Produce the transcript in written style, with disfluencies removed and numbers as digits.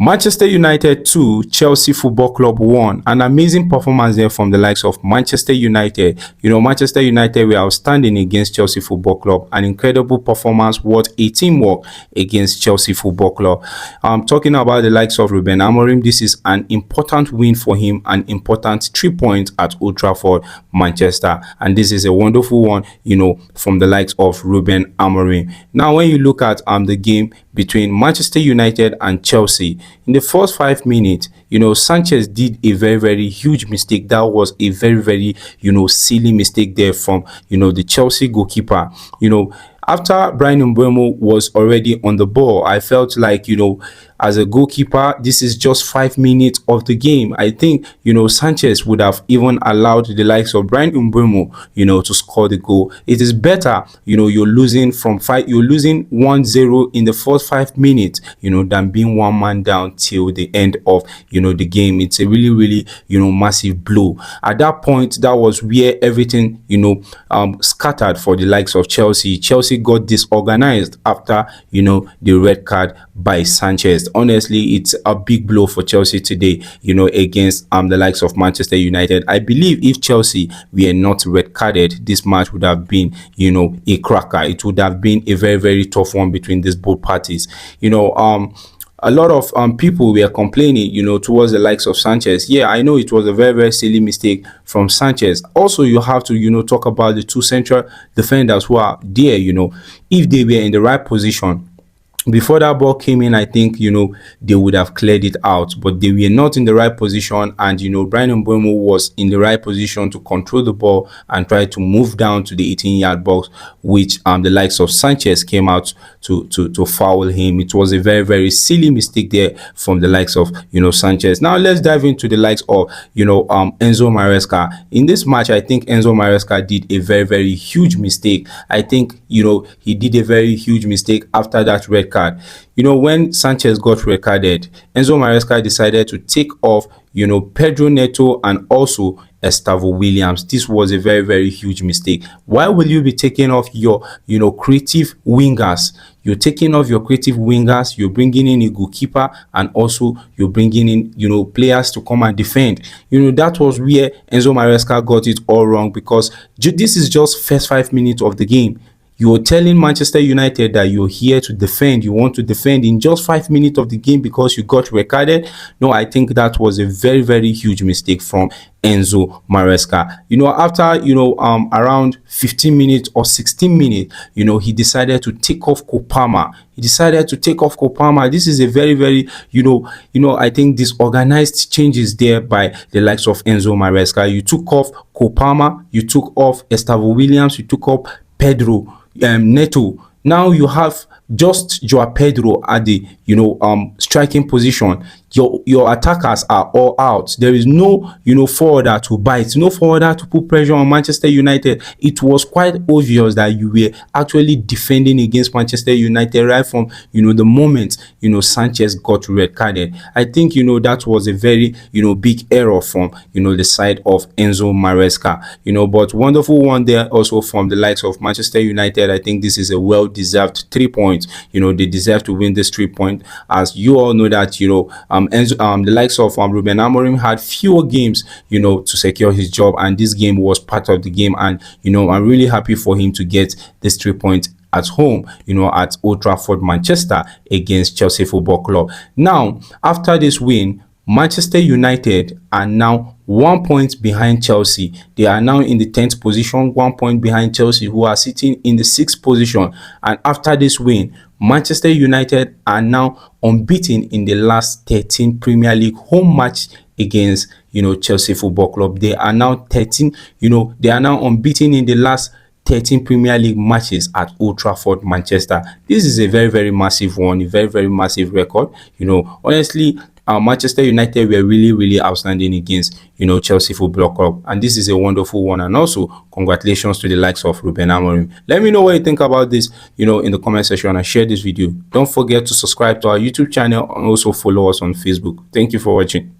Manchester United 2, Chelsea Football Club 1. An amazing performance there from the likes of Manchester United. Manchester United were outstanding against Chelsea Football Club. An incredible performance, what a teamwork against Chelsea Football Club. I'm talking about the likes of Ruben Amorim. This is an important win for him, an important 3 points at Old Trafford, Manchester. And this is a wonderful one, from the likes of Ruben Amorim. Now, when you look at the game between Manchester United and Chelsea, in the first 5 minutes, Sanchez did a very, very huge mistake. That was a very, very, silly mistake there from, the Chelsea goalkeeper. After Bryan Mbeumo was already on the ball, I felt like, as a goalkeeper, this is just 5 minutes of the game. I think, Sanchez would have even allowed the likes of Bryan Mbeumo, to score the goal. It is better, you're losing 1-0 in the first 5 minutes, than being one man down till the end of, the game. It's a really, really, massive blow. At that point, that was where everything, scattered for the likes of Chelsea. Chelsea got disorganized after, the red card by Sanchez. Honestly, it's a big blow for Chelsea today, against the likes of Manchester United. I believe if Chelsea were not red carded, this match would have been, a cracker. It would have been a very, very tough one between these both parties. A lot of people were complaining, towards the likes of Sanchez. Yeah, I know it was a very, very silly mistake from Sanchez. Also, you have to, talk about the two central defenders who are there, if they were in the right position. Before that ball came in, I think, they would have cleared it out, but they were not in the right position. And, Bryan Mbeumo was in the right position to control the ball and try to move down to the 18-yard box, which the likes of Sanchez came out to foul him. It was a very, very silly mistake there from the likes of, Sanchez. Now, let's dive into the likes of, Enzo Maresca. In this match, I think Enzo Maresca did a very, very huge mistake. I think, he did a very huge mistake after that red card. When Sanchez got red carded, Enzo Maresca decided to take off, Pedro Neto and also Estavo Williams. This was a very, very huge mistake. Why will you be taking off your, creative wingers? You're taking off your creative wingers, you're bringing in a goalkeeper, and also you're bringing in, players to come and defend. That was where Enzo Maresca got it all wrong, because this is just first 5 minutes of the game. You're telling Manchester United that you're here to defend. You want to defend in just 5 minutes of the game because you got recorded. No, I think that was a very, very huge mistake from Enzo Maresca. After, around 15 minutes or 16 minutes, he decided to take off Kopama. This is a very, very, I think disorganized changes there by the likes of Enzo Maresca. You took off Kopama, you took off Estavo Williams, you took off Pedro Neto. Now you have just Joao Pedro at the striking position. Your attackers are all out. There is no forwarder to bite, no forwarder to put pressure on Manchester United. It was quite obvious that you were actually defending against Manchester United right from the moment Sanchez got red carded. I think that was a very big error from the side of Enzo Maresca. But wonderful one there also from the likes of Manchester United. I think this is a well-deserved 3 points. They deserve to win this 3 points, as you all know that the likes of Ruben Amorim had fewer games to secure his job, and this game was part of the game. And I'm really happy for him to get this 3 points at home, at Old Trafford, Manchester, against Chelsea Football Club. Now, after this win, Manchester United are now 1 point behind Chelsea. They are now in the 10th position, 1 point behind Chelsea, who are sitting in the 6th position. And after this win, Manchester United are now unbeaten in the last 13 Premier League home match against Chelsea Football Club. They are now 13, they are now unbeaten in the last 13 Premier League matches at Old Trafford, Manchester. This is a very, very massive one, a very, very massive record. Honestly, Manchester United were really, really outstanding against, Chelsea Football Club. And this is a wonderful one. And also, congratulations to the likes of Ruben Amorim. Let me know what you think about this, in the comment section, and share this video. Don't forget to subscribe to our YouTube channel and also follow us on Facebook. Thank you for watching.